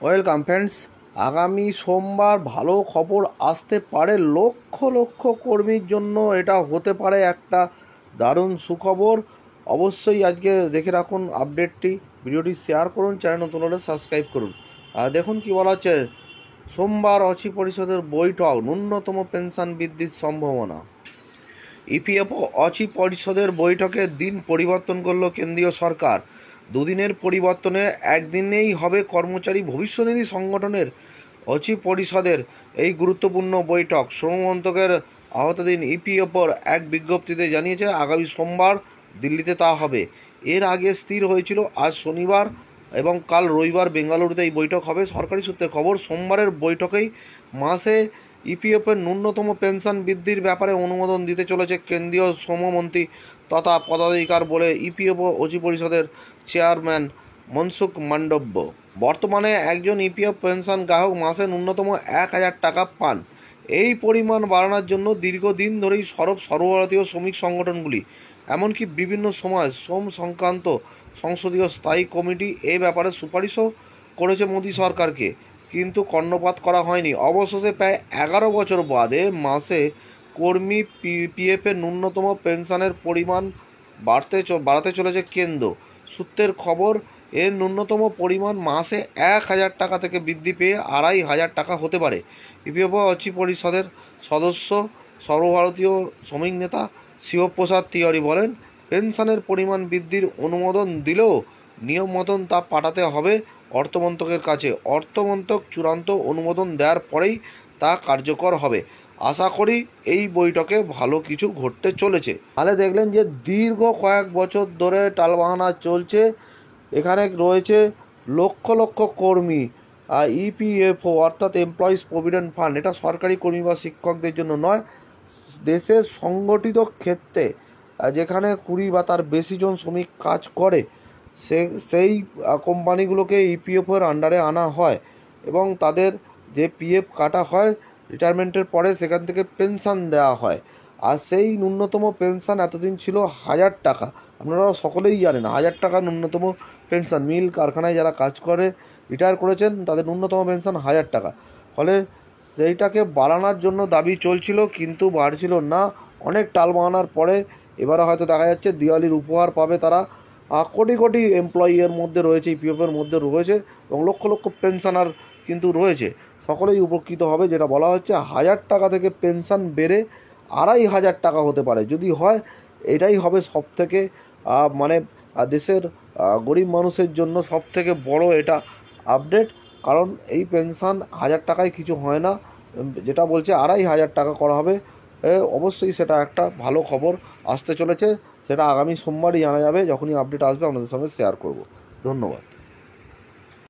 Welcome friends. আগামী সোমবার ভালো খবর আসতে পারে লক্ষ লক্ষ কর্মীর জন্য। এটা হতে পারে একটা দারুণ সুখবর। অবশ্যই আজকে দেখে রাখুন আপডেটটি, ভিডিওটি শেয়ার করুন, চ্যানেল নতুন হলে সাবস্ক্রাইব করুন। দেখুন কি বলা হচ্ছে, সোমবার অচি পরিষদের বৈঠক, ন্যূনতম পেনশন বৃদ্ধির সম্ভাবনা। ইপিএফও অচি পরিষদের বৈঠকের দিন পরিবর্তন করল কেন্দ্রীয় সরকার। দুদিনের পরিবর্তনে একদিনেই হবে কর্মচারী ভবিষ্যনিধি সংগঠনের অচি পরিষদের এই গুরুত্বপূর্ণ বৈঠক। শ্রম মন্ত্রকের আওতাধীন ইপিএফওর এক বিজ্ঞপ্তিতে জানিয়েছে আগামী সোমবার দিল্লিতে তা হবে। এর আগে স্থির হয়েছিল আজ শনিবার এবং কাল রবিবার বেঙ্গালুরুতে এই বৈঠক হবে। সরকারি সূত্রে খবর, সোমবারের বৈঠকেই মাসে ইপিএফের ন্যূনতম পেনশন বৃদ্ধির ব্যাপারে অনুমোদন দিতে চলেছে কেন্দ্রীয় শ্রমমন্ত্রী তথা পদাধিকার বলে ইপিএফও অচি পরিষদের চেয়ারম্যান মনসুখ মান্ডব্য। বর্তমানে একজন ইপিএফ পেনশন গ্রাহক মাসে ন্যূনতম 1,000 টাকা পান। এই পরিমাণ বাড়ানোর জন্য দীর্ঘদিন ধরেই সর্বভারতীয় শ্রমিক সংগঠনগুলি, এমনকি বিভিন্ন সময় শ্রম সংক্রান্ত সংসদীয় স্থায়ী কমিটি এ ব্যাপারে সুপারিশও করেছে মোদী সরকারকে, কিন্তু কর্ণপাত করা হয়নি। অবশেষে প্রায় 11 বছর বাদে মাসে কর্মী পিএফের ন্যূনতম পেনশনের পরিমাণ বাড়াতে চলেছে কেন্দ্র। সূত্রের খবর, এর ন্যূনতম পরিমাণ মাসে 1,000 টাকা থেকে বৃদ্ধি পেয়ে 2,500 টাকা হতে পারে। ইপিএফও অচি পরিষদের সদস্য সর্বভারতীয় শ্রমিক নেতা শিবপ্রসাদ তিওয়ারি বলেন, পেনশনের পরিমাণ বৃদ্ধির অনুমোদন দিলেও নিয়ম মতন তা পাঠাতে হবে অর্থমন্ত্রকের কাছে। অর্থমন্ত্রক চূড়ান্ত অনুমোদন দেওয়ার পরেই তা কার্যকর হবে। আশা করি এই বৈঠকে ভালো কিছু ঘটতে চলেছে। তাহলে দেখলেন যে দীর্ঘ কয়েক বছর ধরে টালবাহানা চলছে। এখানে রয়েছে লক্ষ লক্ষ কর্মী। ইপিএফও অর্থাৎ এমপ্লয়িজ প্রভিডেন্ট ফান্ড, এটা সরকারি কর্মী বা শিক্ষকদের জন্য নয়, দেশের সংগঠিত ক্ষেত্রে যেখানে 20 বা তার বেশি জন শ্রমিক কাজ করে সেই কোম্পানিগুলোকে ইপিএফওর আন্ডারে আনা হয় এবং তাদের যে পিএফ কাটা হয় রিটায়ারমেন্টের পরে, সেখান থেকে পেনশন দেওয়া হয়। আর সেই ন্যূনতম পেনশন এতদিন ছিল 1,000 টাকা। আপনারা সকলেই জানেন 1,000 টাকা ন্যূনতম পেনশন। মিল কারখানায় যারা কাজ করে রিটায়ার করেছেন তাদের ন্যূনতম পেনশন 1,000 টাকা। ফলে সেইটাকে বাড়ানোর জন্য দাবি চলছিল, কিন্তু বাড়ছিল না। অনেক টালবাহানার পরে এবারে হয়তো দেখা যাচ্ছে দিওয়ালির উপহার পাবে তারা। কোটি কোটি এমপ্লয়ি এর মধ্যে রয়েছে, ইপিএফের মধ্যে রয়েছে এবং লক্ষ লক্ষ পেনশনার কিন্তু রয়েছে। সকলেই উপকৃত হবে। যেটা বলা হচ্ছে 1,000 টাকা থেকে পেনশন বেড়ে 2,500 টাকা হতে পারে। যদি হয়, এটাই হবে সবথেকে মানে দেশের গরিব মানুষের জন্য সবথেকে বড় এটা আপডেট। কারণ এই পেনশন 1,000 টাকায় কিছু হয় না, যেটা বলছে 2,500 টাকা করা হবে। অবশ্যই সেটা একটা ভালো খবর আসতে চলেছে। সেটা আগামী সোমবারই জানা যাবে। যখনই আপডেট আসবে আপনাদের সঙ্গে শেয়ার করব। ধন্যবাদ।